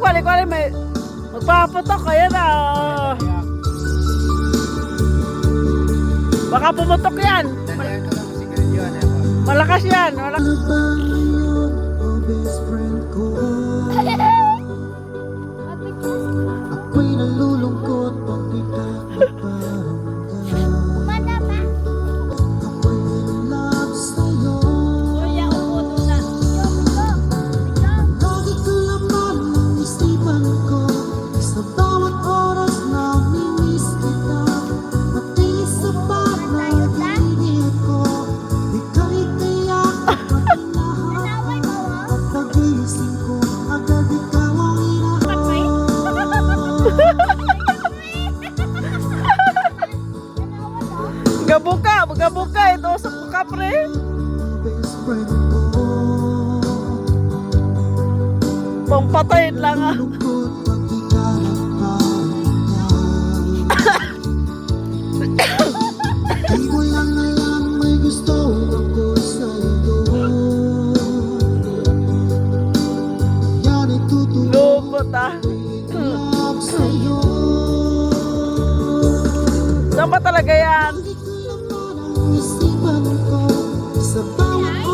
kwali-kwali may magpaputok. Ayan na. Oh. Baka pumutok yan. Malakas yan. Malakas. Ako'y nalulungkot pag Kumanda pa. ako'y in love sa'yo. Kuya, upo doon na. Lagi ko naman ang isipan ko sa bawat oras na minis kita. Pati sa pagmamahingit ko, ika'y tiyak at Naway mo, oh. At pag-iisip ko, agad ikaw ang Gabuka. Gabuka. Ito usap mo ka, pre. best friend ko. Pangpatayin lang ah. Lungkot pag ikalakarin niya. Di ko lang alam may gusto ako sa'yo. Yan ay tutuloy Lubot ah. love sa'yo. Saan ba talaga yan? Lagi ko naman ang isipan ko sa bawat